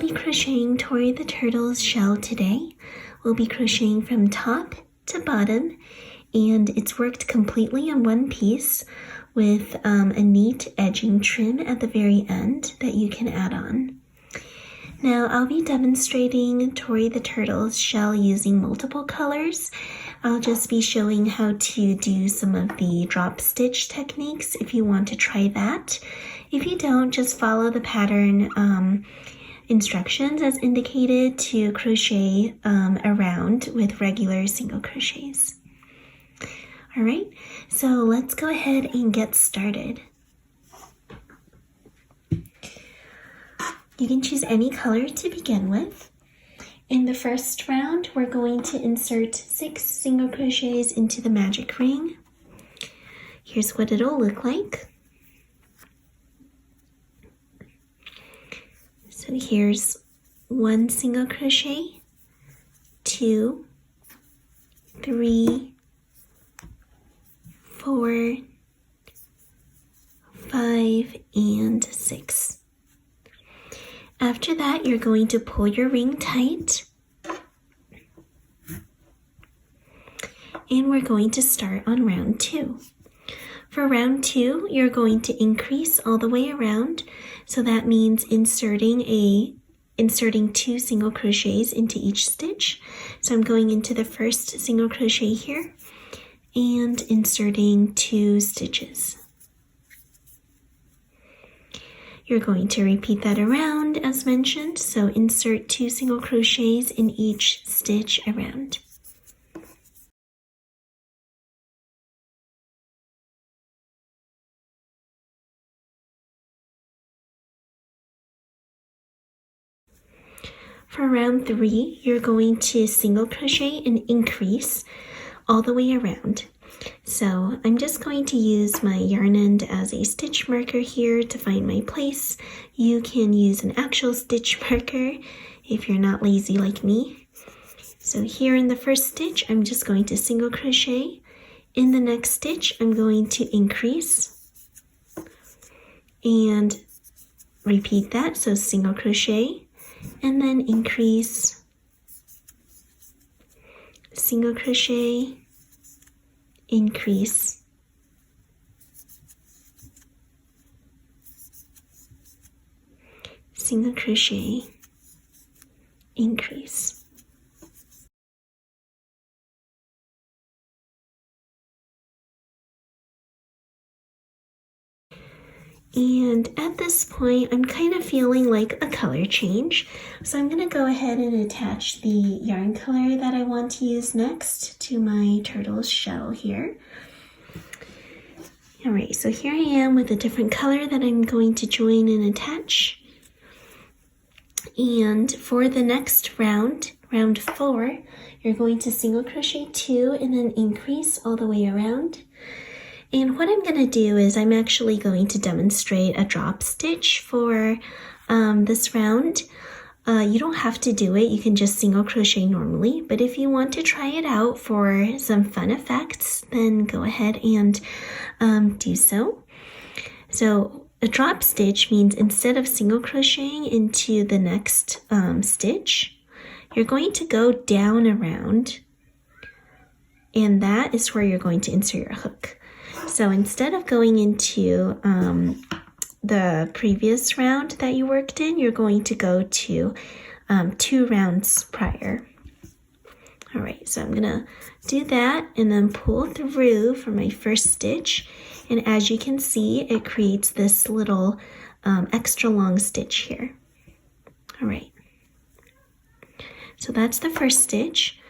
be crocheting Tori the Turtle's shell today. We'll be crocheting from top to bottom, and it's worked completely in one piece with a neat edging trim at the very end that you can add on. Now I'll be demonstrating Tori the Turtle's shell using multiple colors. I'll just be showing how to do some of the drop stitch techniques if you want to try that. If you don't, just follow the pattern instructions as indicated to crochet around with regular single crochets. Alright, so let's go ahead and get started. You can choose any color to begin with. In the first round, we're going to insert 6 single crochets into the magic ring. Here's what it'll look like. So here's 1 single crochet, 2, 3, 4, 5, and 6. After that, you're going to pull your ring tight, and we're going to start on round 2. For round 2, you're going to increase all the way around, so that means inserting 2 single crochets into each stitch. So I'm going into the first single crochet here and inserting 2 stitches. You're going to repeat that around as mentioned, so insert 2 single crochets in each stitch around. For round 3, you're going to single crochet and increase all the way around. So I'm just going to use my yarn end as a stitch marker here to find my place. You can use an actual stitch marker if you're not lazy like me. So here in the first stitch, I'm just going to single crochet. In the next stitch, I'm going to increase and repeat that. So single crochet and then increase, single crochet, increase, single crochet, increase. And at this point, I'm kind of feeling like a color change. So I'm going to go ahead and attach the yarn color that I want to use next to my turtle's shell here. Alright, so here I am with a different color that I'm going to join and attach. And for the next round, round 4, you're going to single crochet 2 and then increase all the way around. And what I'm going to do is I'm actually going to demonstrate a drop stitch for this round. You don't have to do it, you can just single crochet normally, but if you want to try it out for some fun effects, then go ahead and do so. So a drop stitch means instead of single crocheting into the next stitch, you're going to go down around, and that is where you're going to insert your hook. So instead of going into the previous round that you worked in, you're going to go to 2 rounds prior. All right, so I'm gonna do that and then pull through for my first stitch. And as you can see, it creates this little extra long stitch here. All right, so that's the first stitch.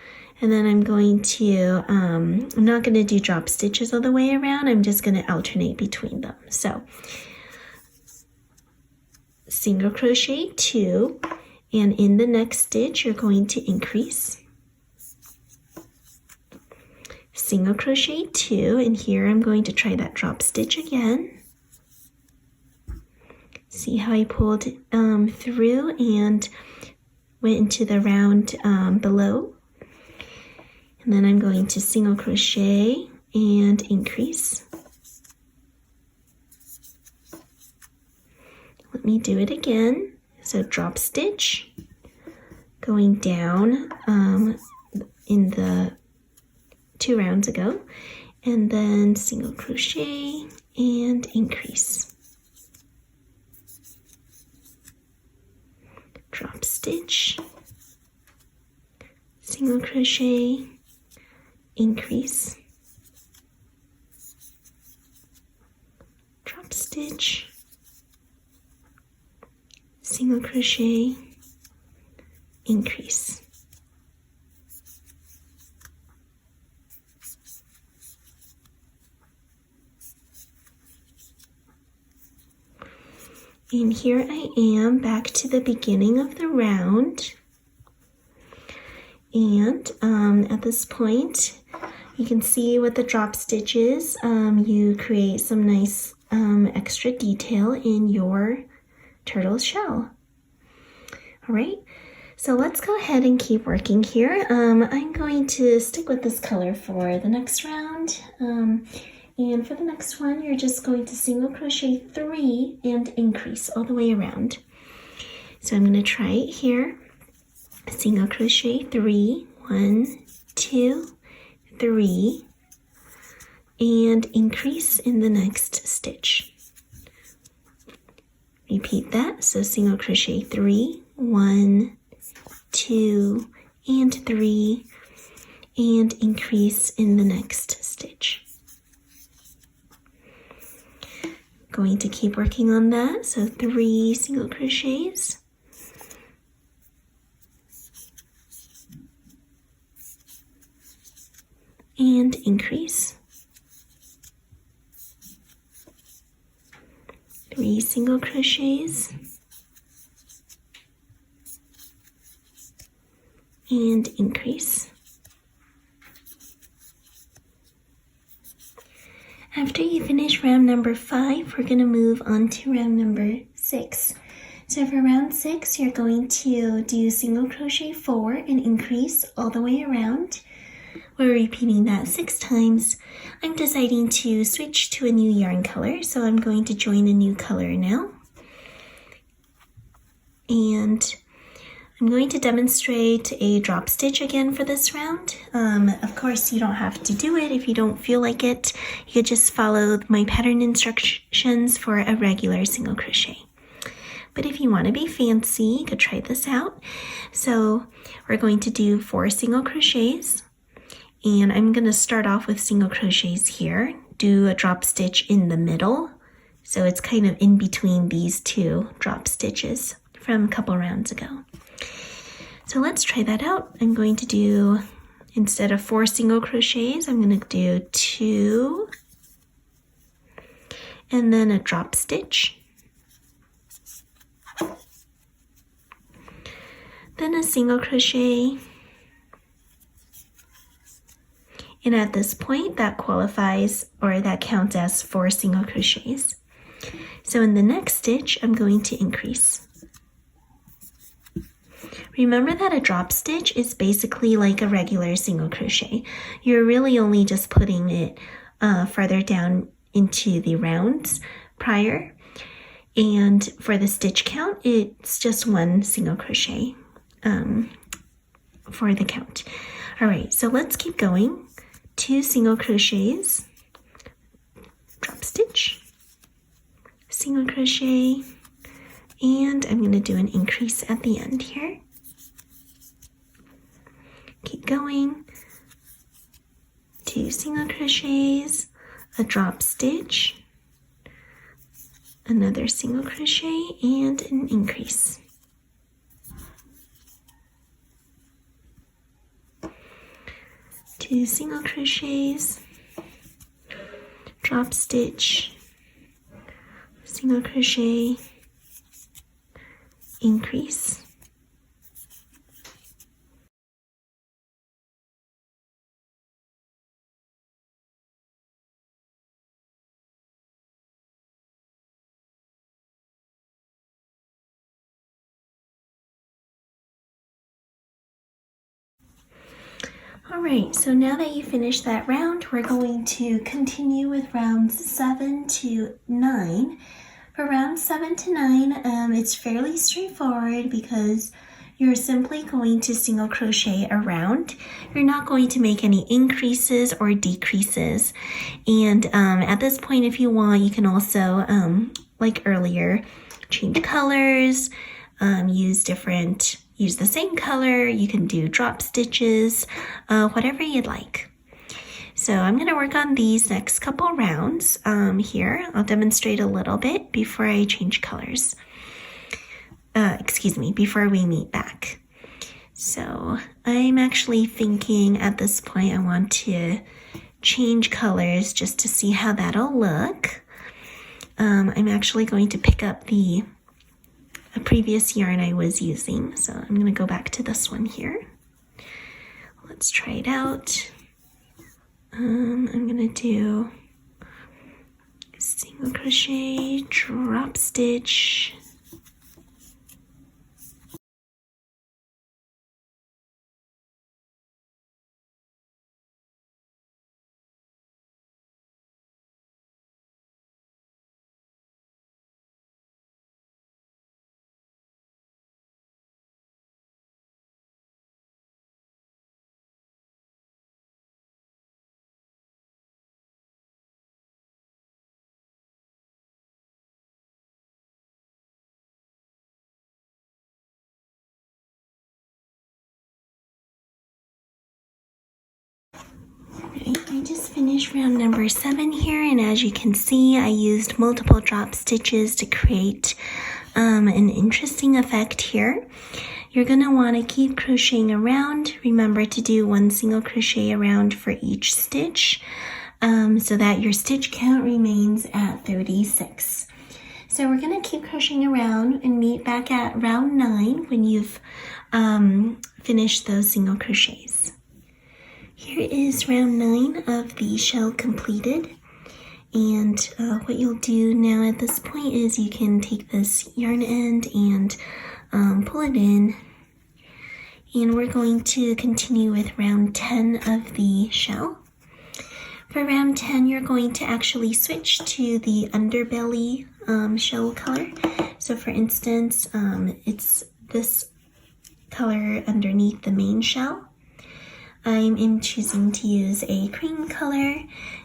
And then I'm going to, I'm not going to do drop stitches all the way around, I'm just going to alternate between them. So single crochet 2, and in the next stitch you're going to increase, single crochet 2, and here I'm going to try that drop stitch again. See how I pulled through and went into the round below. And then I'm going to single crochet and increase. Let me do it again. So drop stitch, going down in the 2 rounds ago, and then single crochet and increase. Drop stitch, single crochet, increase, drop stitch, single crochet, increase. And here I am back to the beginning of the round. And at this point, you can see with the drop stitches, you create some nice extra detail in your turtle shell. All right, so let's go ahead and keep working here. I'm going to stick with this color for the next round. And for the next one, you're just going to single crochet 3 and increase all the way around. So I'm going to try it here. Single crochet 3, 1, 2, 3, and increase in the next stitch. Repeat that. So single crochet 3, 1, 2, and 3, and increase in the next stitch. Going to keep working on that. So 3 single crochets. And increase. 3 single crochets. And increase. After you finish round number 5, we're going to move on to round number 6. So for round 6, you're going to do single crochet 4 and increase all the way around. We're repeating that 6 times. I'm deciding to switch to a new yarn color, so I'm going to join a new color now. And I'm going to demonstrate a drop stitch again for this round. Of course, you don't have to do it if you don't feel like it. You could just follow my pattern instructions for a regular single crochet. But if you want to be fancy, you could try this out. So we're going to do 4 single crochets. And I'm going to start off with single crochets here. Do a drop stitch in the middle. So it's kind of in between these 2 drop stitches from a couple rounds ago. So let's try that out. I'm going to do, instead of 4 single crochets, I'm going to do 2 and then a drop stitch, then a single crochet, and at this point that qualifies, or that counts as 4 single crochets. So in the next stitch, I'm going to increase. Remember that a drop stitch is basically like a regular single crochet. You're really only just putting it farther down into the rounds prior. And for the stitch count, it's just 1 single crochet for the count. All right, so let's keep going. 2 single crochets, drop stitch, single crochet, and I'm going to do an increase at the end here. Keep going. 2 single crochets, a drop stitch, another single crochet, and an increase. Two single crochets, drop stitch, single crochet, increase. All right, so now that you finished that round, we're going to continue with rounds 7 to 9. For round 7 to 9, it's fairly straightforward because you're simply going to single crochet around. You're not going to make any increases or decreases. And at this point, if you want, you can also, like earlier, change colors, use the same color. You can do drop stitches, whatever you'd like. So I'm going to work on these next couple rounds here. I'll demonstrate a little bit before I change colors. Before we meet back. So I'm actually thinking at this point I want to change colors just to see how that'll look. I'm actually going to pick up a previous yarn I was using. So I'm going to go back to this one here. Let's try it out. I'm going to do single crochet, drop stitch, I just finished round number 7 here, and as you can see, I used multiple drop stitches to create an interesting effect here. You're going to want to keep crocheting around. Remember to do 1 single crochet around for each stitch so that your stitch count remains at 36. So we're going to keep crocheting around and meet back at round 9 when you've finished those single crochets. Here is round 9 of the shell completed, and what you'll do now at this point is you can take this yarn end and pull it in, and we're going to continue with round 10 of the shell. For round 10, you're going to actually switch to the underbelly shell color. So for instance, it's this color underneath the main shell. I'm choosing to use a cream color.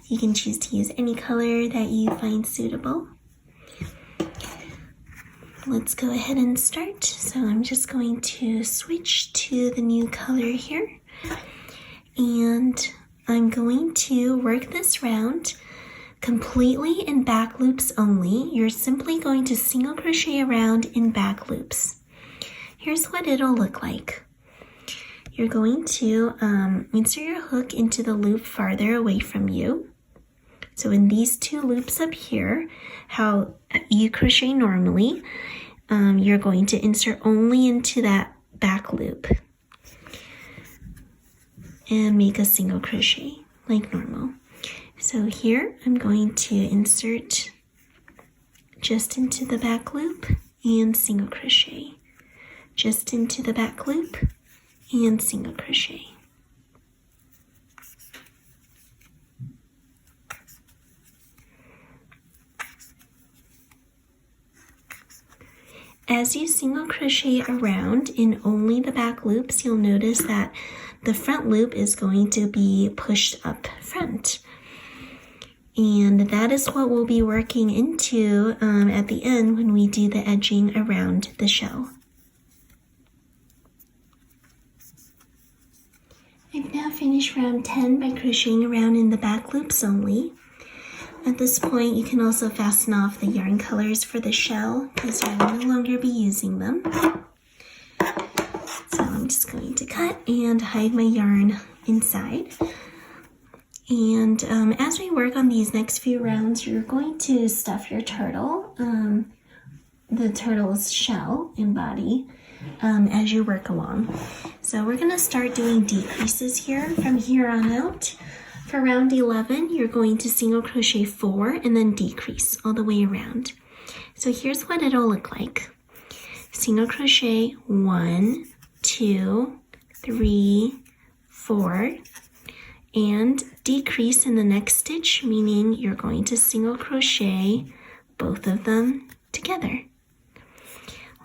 You can choose to use any color that you find suitable. Let's go ahead and start. So I'm just going to switch to the new color here. And I'm going to work this round completely in back loops only. You're simply going to single crochet around in back loops. Here's what it'll look like. You're going to insert your hook into the loop farther away from you. So in these 2 loops up here, how you crochet normally, you're going to insert only into that back loop and make a single crochet like normal. So here I'm going to insert just into the back loop and single crochet, just into the back loop and single crochet. As you single crochet around in only the back loops, you'll notice that the front loop is going to be pushed up front. And that is what we'll be working into at the end when we do the edging around the shell. I've now finished round 10 by crocheting around in the back loops only. At this point, you can also fasten off the yarn colors for the shell because you'll no longer be using them. So I'm just going to cut and hide my yarn inside. And as we work on these next few rounds, you're going to stuff your turtle, the turtle's shell and body, as you work along. So we're going to start doing decreases here from here on out. For round 11, you're going to single crochet 4 and then decrease all the way around. So here's what it'll look like. Single crochet 1, 2, 3, 4, and decrease in the next stitch, meaning you're going to single crochet both of them together.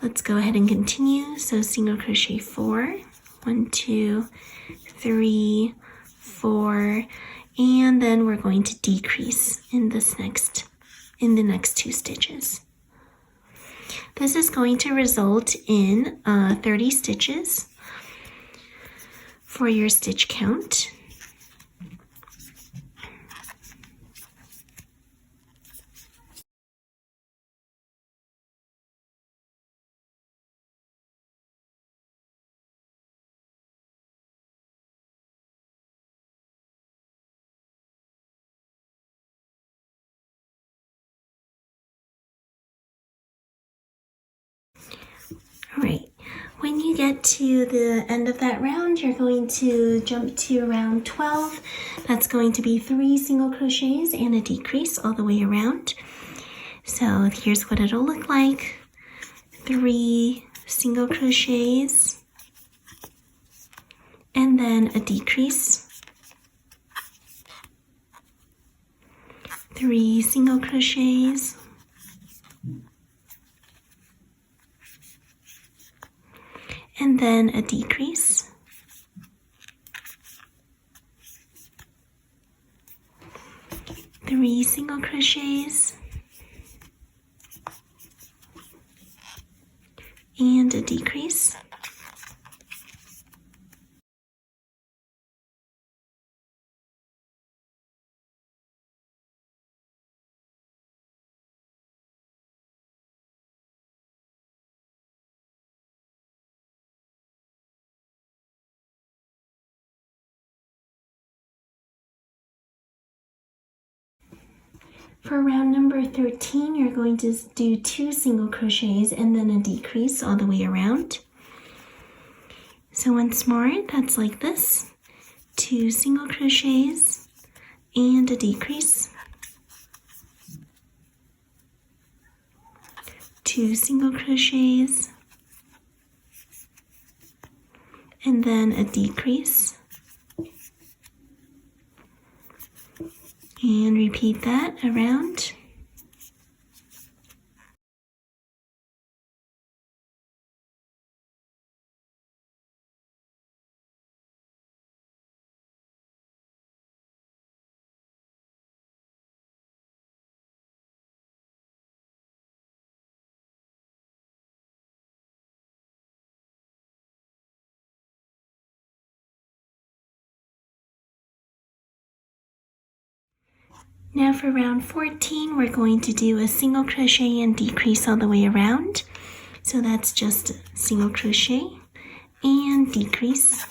Let's go ahead and continue. So single crochet 4, 1, 2, 3, 4, and then we're going to decrease in the next 2 stitches. This is going to result in 30 stitches for your stitch count. All right, when you get to the end of that round, you're going to jump to round 12. That's going to be 3 single crochets and a decrease all the way around. So here's what it'll look like. 3 single crochets and then a decrease. 3 single crochets and then a decrease. 3 single crochets and a decrease. For round number 13, you're going to do 2 single crochets and then a decrease all the way around. So once more, that's like this. 2 single crochets and a decrease. 2 single crochets and then a decrease. And repeat that around. Now for round 14, we're going to do a single crochet and decrease all the way around. So that's just a single crochet and decrease,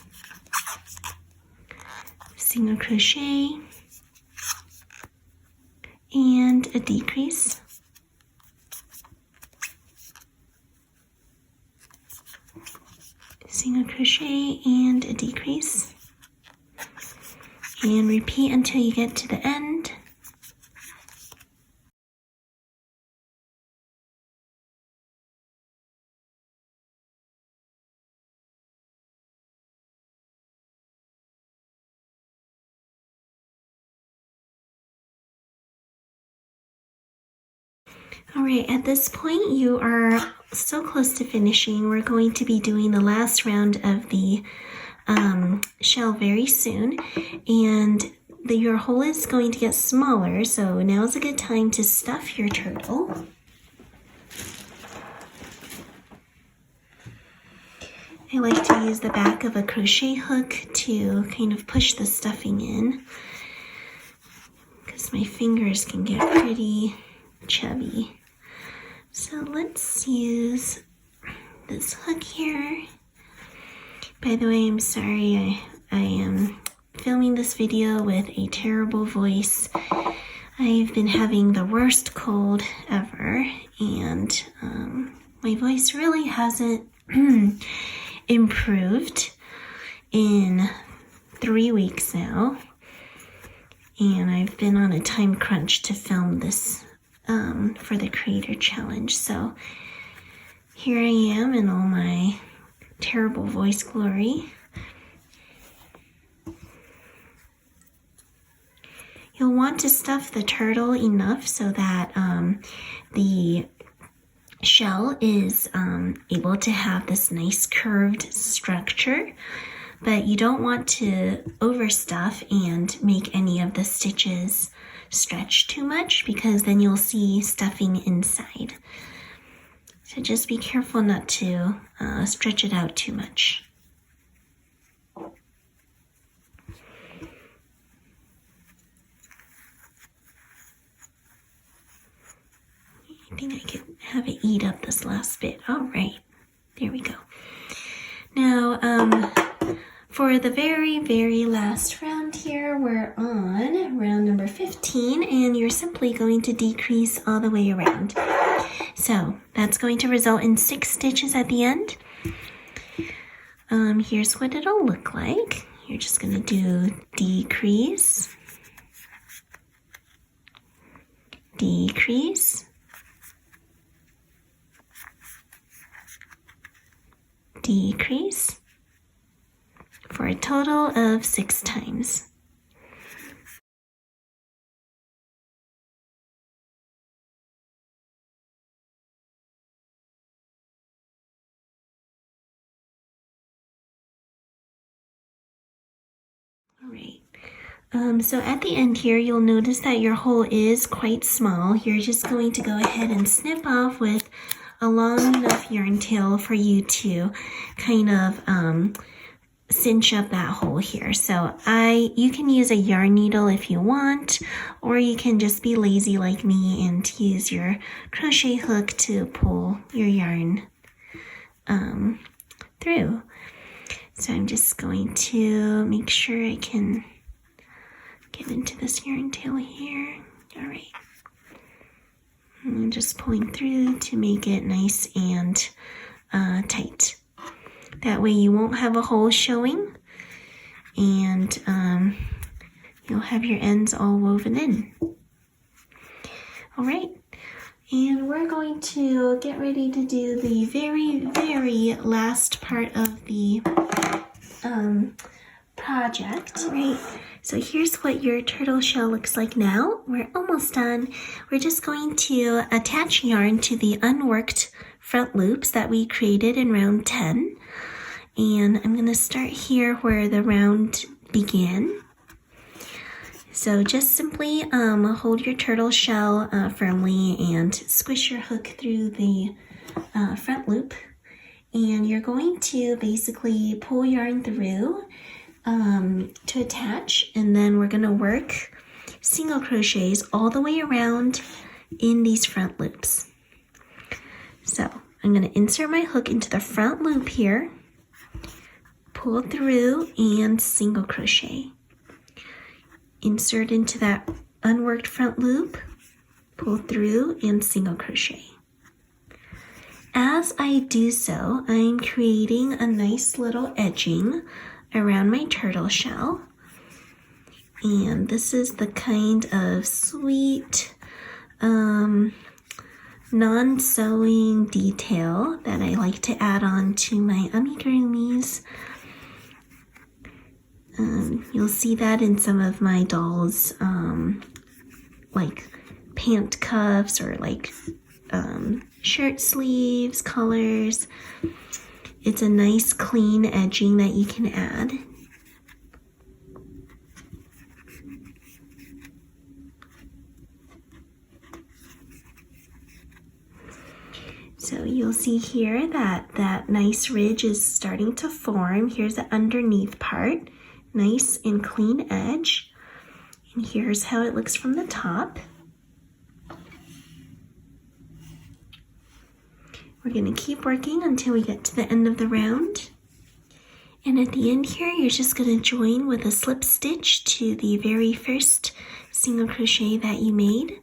single crochet and a decrease, single crochet and a decrease, and repeat until you get to the end. All right, at this point you are so close to finishing. We're going to be doing the last round of the shell very soon, and your hole is going to get smaller, so now is a good time to stuff your turtle. I like to use the back of a crochet hook to kind of push the stuffing in, because my fingers can get pretty chubby. So let's use this hook here. By the way, I'm sorry, I am filming this video with a terrible voice. I've been having the worst cold ever, and my voice really hasn't improved in 3 weeks now. And I've been on a time crunch to film this for the Creator Challenge. So here I am in all my terrible voice glory. You'll want to stuff the turtle enough so that the shell is able to have this nice curved structure, but you don't want to overstuff and make any of the stitches stretch too much, because then you'll see stuffing inside. So just be careful not to stretch it out too much. I think I could have it eat up this last bit. All right, there we go. Now, for the very, very last round here, we're on round number 15, and you're simply going to decrease all the way around. So that's going to result in 6 stitches at the end. Here's what it'll look like. You're just going to do decrease, decrease, decrease, for a total of 6 times. All right. So at the end here, you'll notice that your hole is quite small. You're just going to go ahead and snip off with a long enough yarn tail for you to kind of cinch up that hole here. So you can use a yarn needle if you want, or you can just be lazy like me and use your crochet hook to pull your yarn through. So I'm just going to make sure I can get into this yarn tail here. All right. I'm just pulling through to make it nice and tight. That way you won't have a hole showing, and you'll have your ends all woven in. All right, and we're going to get ready to do the very, very last part of the project, right? So here's what your turtle shell looks like now. We're almost done. We're just going to attach yarn to the unworked front loops that we created in round 10. And I'm going to start here where the round began. So just simply hold your turtle shell firmly and squish your hook through the front loop. And you're going to basically pull yarn through to attach, and then we're going to work single crochets all the way around in these front loops. So I'm going to insert my hook into the front loop here, pull through and single crochet, insert into that unworked front loop, pull through and single crochet. As I do so, I'm creating a nice little edging around my turtle shell, and this is the kind of sweet non-sewing detail that I like to add on to my amigurumis. You'll see that in some of my dolls, like pant cuffs or like shirt sleeves, collars. It's a nice clean edging that you can add. So you'll see here that that nice ridge is starting to form. Here's the underneath part, nice and clean edge. And here's how it looks from the top. We're going to keep working until we get to the end of the round. And at the end here, you're just going to join with a slip stitch to the very first single crochet that you made.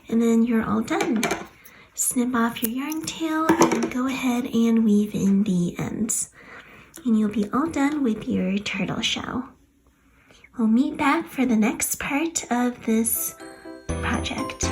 And then you're all done. Snip off your yarn tail and go ahead and weave in the ends. And you'll be all done with your turtle shell. We'll meet back for the next part of this project.